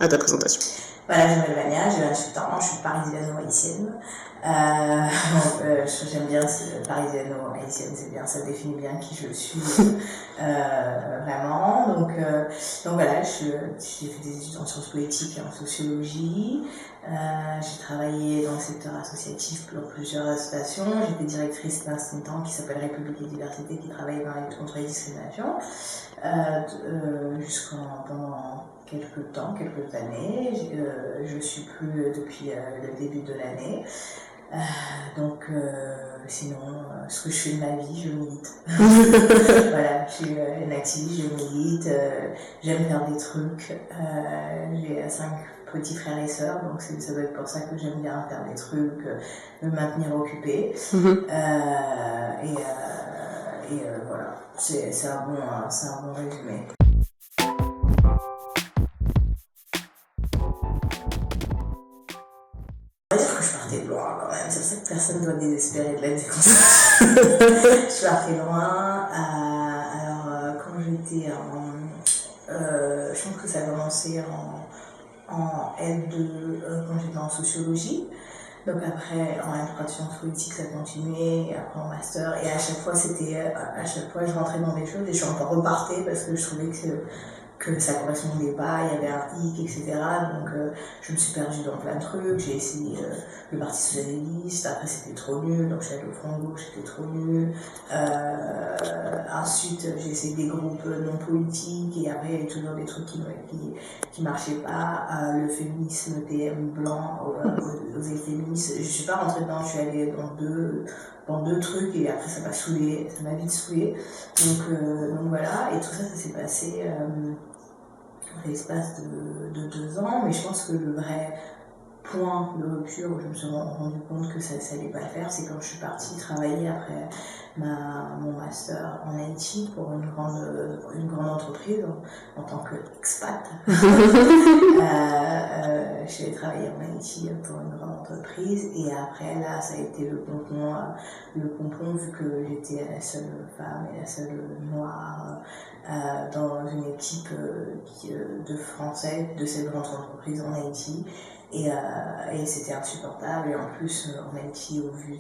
à ta présentation. Voilà, je m'appelle Vania, j'ai 28 ans, je suis parisiano-haïtienne. J'aime bien parisiano-haïtienne, c'est bien, ça définit bien qui je suis vraiment. Donc voilà, j'ai fait des études en sciences politiques et en sociologie. J'ai travaillé dans le secteur associatif pour plusieurs associations. J'étais directrice d'un think tank qui s'appelle République et Diversité, qui travaille dans la lutte contre les discriminations pendant quelques années. Je suis plus depuis le début de l'année. Sinon, ce que je fais de ma vie, je milite. Voilà, je suis une activiste, je milite, j'aime faire des trucs. J'ai 5 petits frères et sœurs, donc ça doit être pour ça que j'aime bien faire des trucs, me maintenir occupée. Voilà, c'est un bon résumé. On va dire que je partais de loin quand même, c'est pour ça que personne ne doit désespérer de la déconstruction. Je suis partie loin. Quand j'étais je pense que ça a commencé en L2 quand j'étais en sociologie. Donc après, en L3 de sciences politiques, ça continuait, et après en master, et à chaque fois je rentrais dans des choses et je repartais parce que je trouvais que ça correspondait pas, il y avait un hic, etc. Donc je me suis perdue dans plein de trucs, j'ai essayé le Parti Socialiste, après c'était trop nul, donc je suis allée au Front de Gauche, c'était trop nul. Ensuite j'ai essayé des groupes non politiques, et après il y avait toujours des trucs qui marchaient pas. Le féminisme TM blanc, aux féministes, je suis pas rentrée dedans, je suis allée dans deux trucs, et après ça m'a vite saoulée. Donc voilà, et tout ça s'est passé l'espace de 2 ans, mais je pense que le vrai point de rupture où je me suis rendu compte que ça allait pas le faire, c'est quand je suis partie travailler après mon master en Haïti pour une grande entreprise en tant qu'expat. J'ai travaillé en Haïti pour une grande entreprise, et après là ça a été le pompon vu que j'étais la seule femme et la seule noire dans une équipe de Français de cette grande entreprise en Haïti. Et c'était insupportable, et en plus en Haïti, au vu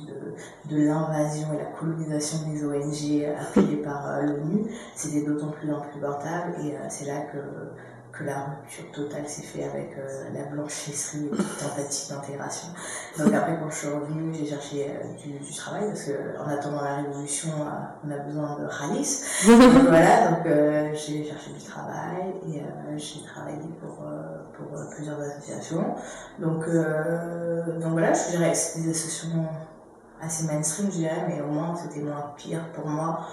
de l'invasion et la colonisation des ONG appuyées par l'ONU, c'était d'autant plus insupportable, et c'est là que la rupture totale s'est faite avec la blanchisserie et toute tentative d'intégration. Donc après, quand je suis revenue, j'ai cherché du travail, parce qu'en attendant la révolution, on a besoin de Khalis. Donc voilà, j'ai cherché du travail, et j'ai travaillé pour plusieurs associations. Donc voilà, je dirais que c'était des associations assez mainstream, je dirais, mais au moins c'était moins pire pour moi,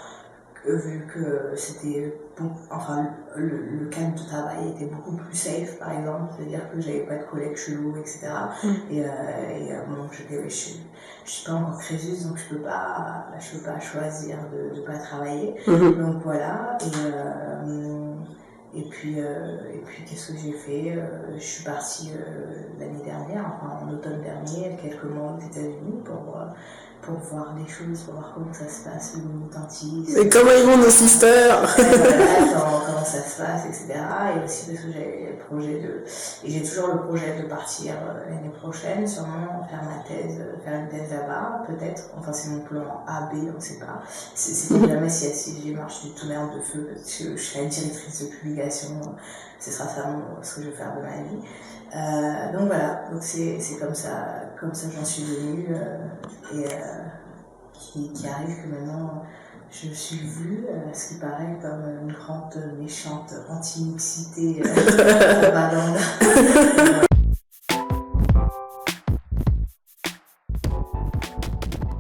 vu que c'était le cadre de travail était beaucoup plus safe, par exemple, c'est-à-dire que j'avais pas de collègues chelous, etc. Je suis pas encore crésus, donc je peux pas choisir de pas travailler. Donc voilà, et puis qu'est-ce que j'ai fait? Je suis partie l'année dernière, en automne dernier, quelques mois aux États-Unis pour voir des choses, pour voir comment ça se passe, le militantisme. Et comment ils vont nos sisters? Comment ça se passe, etc. Et aussi parce que j'avais le projet et j'ai toujours le projet de partir l'année prochaine, sûrement faire une thèse là-bas, peut-être. Enfin, c'est mon plan A, B, on ne sait pas. C'est jamais si j'ai marche du tonnerre de feu, parce que je serai directrice de publication. Ce sera ça ce que je vais faire de ma vie. Donc voilà, c'est comme ça j'en suis venue, qui arrive que maintenant je suis vue, ce qui paraît comme une grande méchante anti-mixité propagande.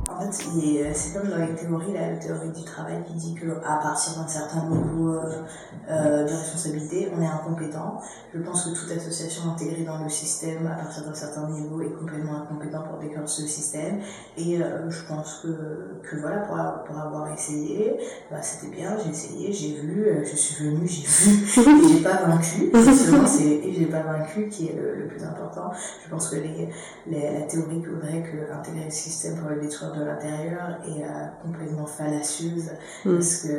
En fait, c'est comme dans les théories, la théorie du travail qui dit qu'à partir d'un certain niveau de responsabilité, on est incompétent. Je pense que toute association intégrée dans le système, à partir d'un certain niveau, est complètement incompétent pour décrire ce système. Et je pense que voilà, pour avoir essayé, c'était bien, j'ai essayé, j'ai vu, je suis venue, j'ai vu, et j'ai pas vaincu. Et j'ai pas vaincu qui est le plus important. Je pense que la théorie voudrait intégrer le système pour le détruire de l'intérieur, et complètement fallacieuse parce que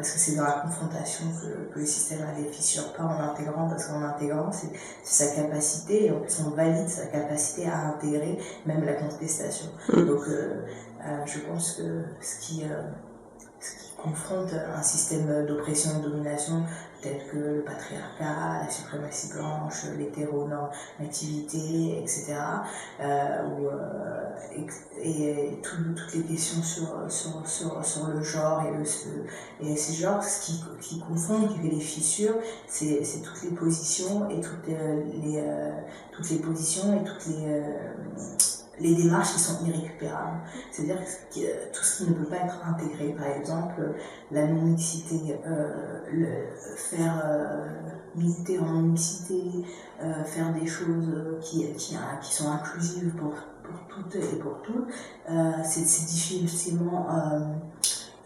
c'est dans la confrontation que le système a des fissures, pas en intégrant, parce qu'en intégrant c'est sa capacité, et en plus on valide sa capacité à intégrer même la contestation. Donc je pense que ce qui confronte un système d'oppression et de domination tel que le patriarcat, la suprématie blanche, l'hétéronormativité, etc. Et toutes les questions sur le genre et ces genres, ce qui confond, qui fait les fissures, c'est toutes les positions et toutes les positions et toutes les démarches qui sont irrécupérables. C'est-à-dire que tout ce qui ne peut pas être intégré, par exemple la non-mixité, faire militer en non-mixité, faire des choses qui sont inclusives pour toutes et pour tous, c'est difficilement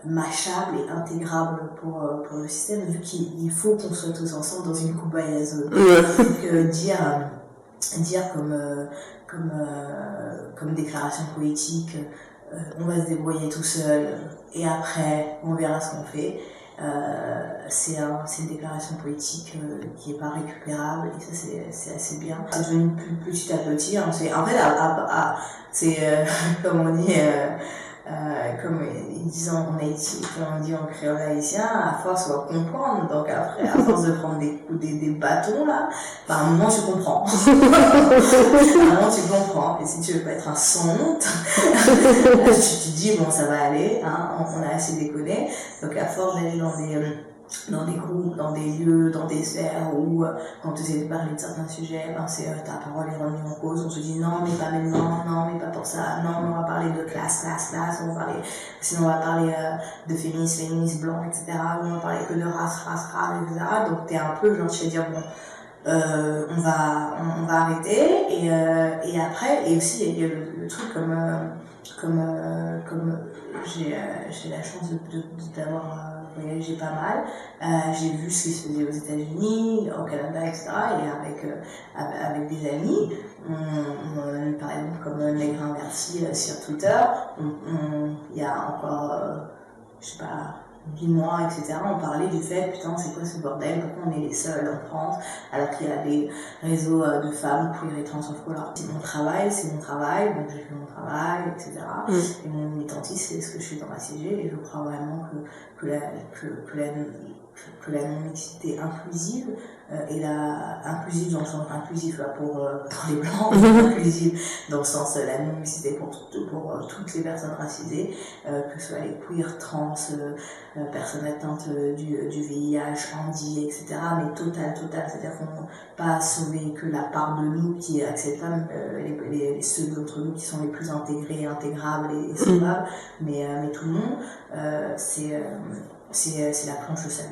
mâchable et intégrable pour le système, vu qu'il faut qu'on soit tous ensemble dans une coubayaise. Donc dire comme déclaration poétique, on va se débrouiller tout seul et après on verra ce qu'on fait. C'est une déclaration poétique qui n'est pas récupérable, et ça c'est assez bien. C'est devenu petit à petit. En fait, c'est comme on dit, comme ils disent en Haïti, comme on dit en créole haïtien, à force on va comprendre. Donc après, à force de prendre des bâtons là, à un moment tu comprends. À un moment tu comprends. Et si tu veux pas être un sans honte, tu te dis bon ça va aller, hein, on a assez déconné. Donc à force d'aller dans des groupes, dans des lieux, dans des sphères où quand tu essaies de parler de certains sujets, ta parole est remise en cause, on se dit non mais pas maintenant, non mais pas pour ça, non on va parler de classe, sinon on va parler de féminisme blanc, etc. On va parler que de race, etc. Donc t'es un peu genre tu vas dire bon on va arrêter et après, et aussi il y a le truc comme j'ai la chance d'avoir voyagé pas mal, j'ai vu ce qui se faisait aux États-Unis, au Canada, etc. Et avec des amis, par exemple comme Negrin Merci sur Twitter, il y a encore je sais pas 10 mois, etc., on parlait du fait, putain, c'est quoi ce bordel, pourquoi on est les seuls en France, alors qu'il y a des réseaux de femmes queer et trans of color. C'est mon travail, donc j'ai fait mon travail, etc. Et mon militantisme, c'est ce que je fais dans la CG, et je crois vraiment que la non-mixité inclusive, et inclusive dans le sens inclusif pour les blancs, inclusive dans le sens la non-mixité pour toutes les personnes racisées, que ce soit les queer, trans, personnes atteintes du VIH, handi, etc. Mais total, c'est-à-dire qu'on ne pas sauver que la part de nous qui est acceptable, ceux d'entre nous qui sont les plus intégrés, intégrables et sauvables, mais tout le monde, c'est la planche au sel.